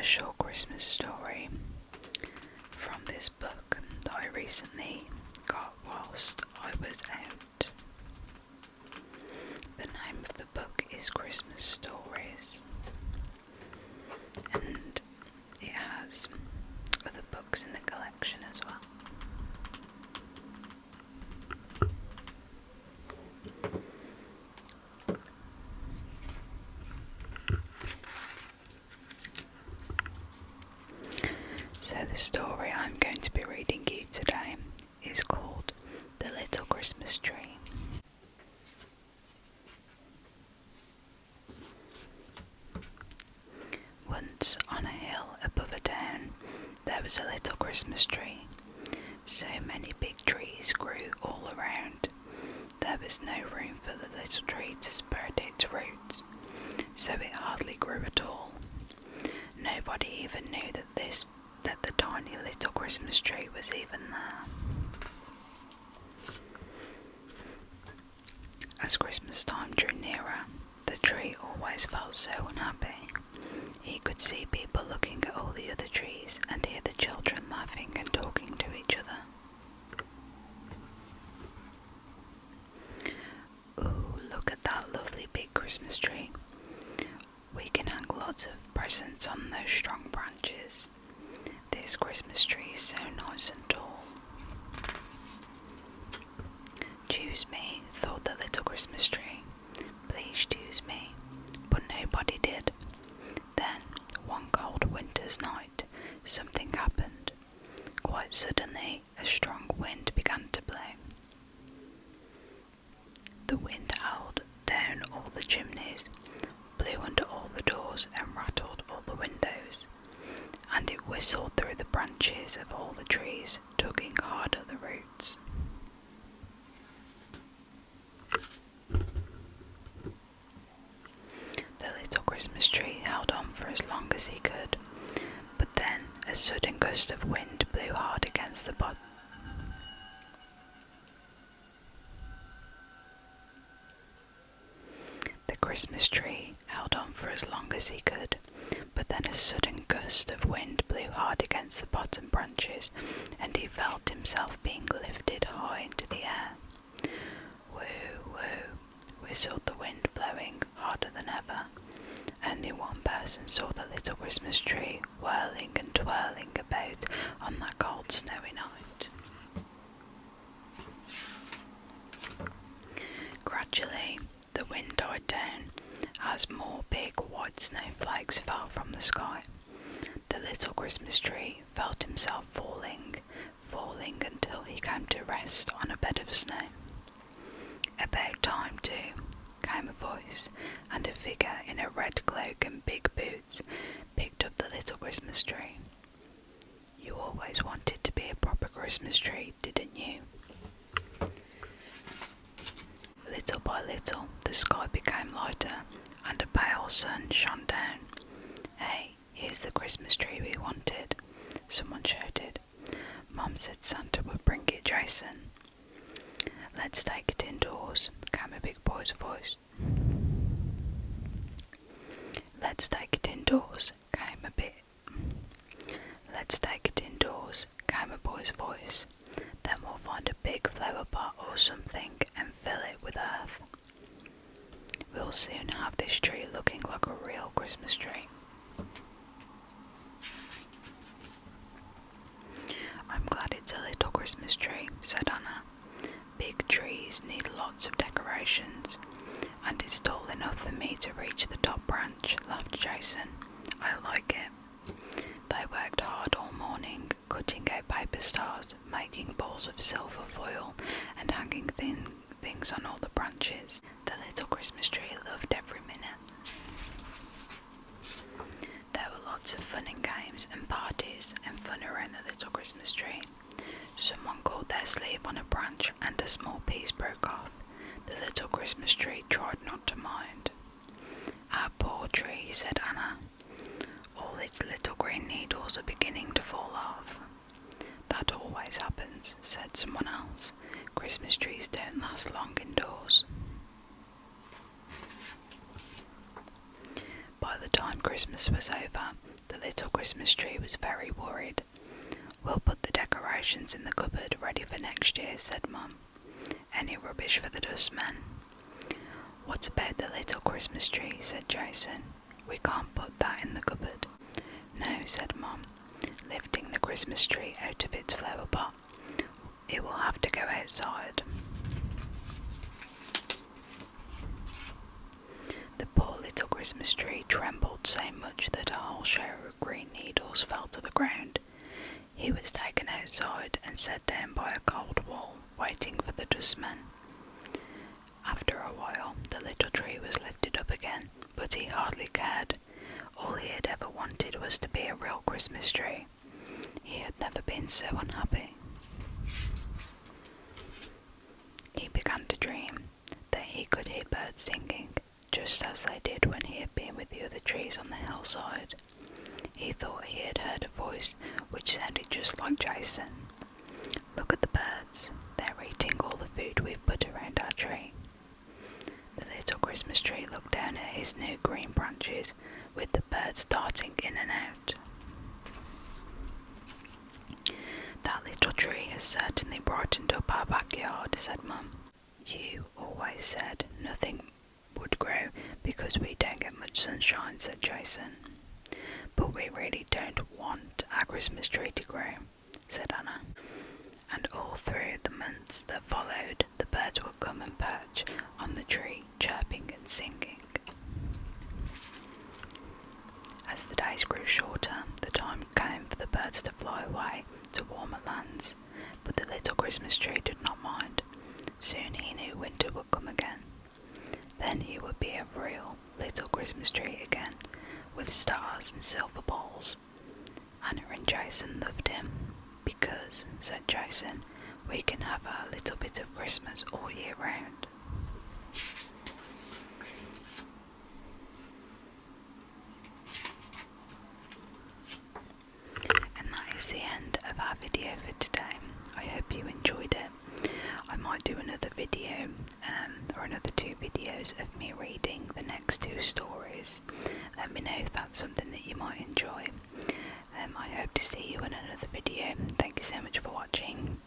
short Christmas story from this book that I recently got whilst I was out. The name of the book is Christmas Stories, and it has other books in the collection as well. So the story I'm going to be reading you today is called The Little Christmas Tree. Once on a hill above a town, there was a little Christmas tree. So many big trees grew all around. There was no room for the little tree to spread its roots, so it hardly grew at all. Nobody even knew that the tiny little Christmas tree was even there. As Christmas time drew nearer, the tree always felt so unhappy. He could see people looking at all the other trees and hear the children laughing and talking to each other. Ooh, look at that lovely big Christmas tree. We can hang lots of presents on those strong branches. This Christmas tree is so nice and tall. Choose me, thought the little Christmas tree. Please choose me. But nobody did. Then, one cold winter's night, something happened. Quite suddenly, a strong wind began to blow. The wind howled down all the chimneys, blew under all the doors and rattled all the windows, and it whistled through the branches of all the trees, tugging hard at the roots. The little Christmas tree held on for as long as he could, but then a sudden gust of wind blew hard against the bottom. The Christmas tree held on for as long as he could, but then a sudden gust of wind blew hard against the bottom branches, and he felt himself being lifted high into the air. Woo, woo, whistled the wind, blowing harder than ever. Only one person saw the little Christmas tree whirling and twirling about on that cold snowy night. Gradually, the wind died down as more big white snowflakes fell from the sky. The little Christmas tree felt himself falling until he came to rest on a bed of snow. About time, too, came a voice, and a figure in a red cloak and big boots picked up the little Christmas tree. You always wanted to be a proper Christmas tree, didn't you? Little by little, the sky became lighter, and a pale sun shone down. Hey, here's the Christmas tree we wanted, someone shouted. Mum said Santa would bring it, Jason. Let's take it indoors, came a big boy's voice. Let's take it indoors, came a boy's voice. Then we'll find a big flower pot or something and fill it with earth. We'll soon have this tree looking like a real Christmas tree. I'm glad it's a little Christmas tree, said Anna. Big trees need lots of decorations, and it's tall enough for me to reach the top branch, laughed Jason. I like it. They worked hard all morning, cutting out paper stars, making balls of silver foil, and hanging things on all the branches. The little Christmas tree loved every minute. There were lots of fun and games and parties and fun around the little Christmas tree. Someone caught their sleeve on a branch and a small piece broke off. The little Christmas tree tried not to mind. Our poor tree, said Anna. All its little green needles are beginning to fall off. That always happens, said someone else. Christmas trees don't last long indoors. By the time Christmas was over, the little Christmas tree was very worried. "We'll put the decorations in the cupboard ready for next year," said Mum. "Any rubbish for the dustman?" "What about the little Christmas tree?" said Jason. "We can't put that in the cupboard." "No," said Mum, lifting the Christmas tree out of its flower pot. "It will have to go outside." The poor little Christmas tree trembled so much that a whole shower of green needles fell to the ground. He was taken outside and set down by a cold wall, waiting for the dustman. After a while, the little tree was lifted up again, but he hardly cared. All he had ever wanted was to be a real Christmas tree. He had never been so unhappy. He began to dream that he could hear birds singing, just as they did when he had been with the other trees on the hillside. He thought he had heard a voice which sounded just like Jason. "Look at the birds. They're eating all the food we've put around our tree." The little Christmas tree looked down at his new green branches, with the birds darting in and out. "That little tree has certainly brightened up our backyard," said Mum. "You always said nothing would grow because we don't get much sunshine," said Jason. "But we really don't want our Christmas tree to grow," said Anna. And all through the months that followed, the birds would come and perch on the tree, chirping and singing. As the days grew shorter, the time came for the birds to fly away to warmer lands, but the little Christmas tree did not mind. Soon he knew winter would come again. Then he would be a real little Christmas tree again, with stars and silver balls. Anna and Jason loved him, because, said Jason, we can have our little bit of Christmas all year round. And that is the end of our video for today. I hope you enjoyed it. I might do another video, or another 2 videos of me reading the next 2 stories. Let me know if that's something that you might enjoy. I hope to see you in another video. Thank you so much for watching.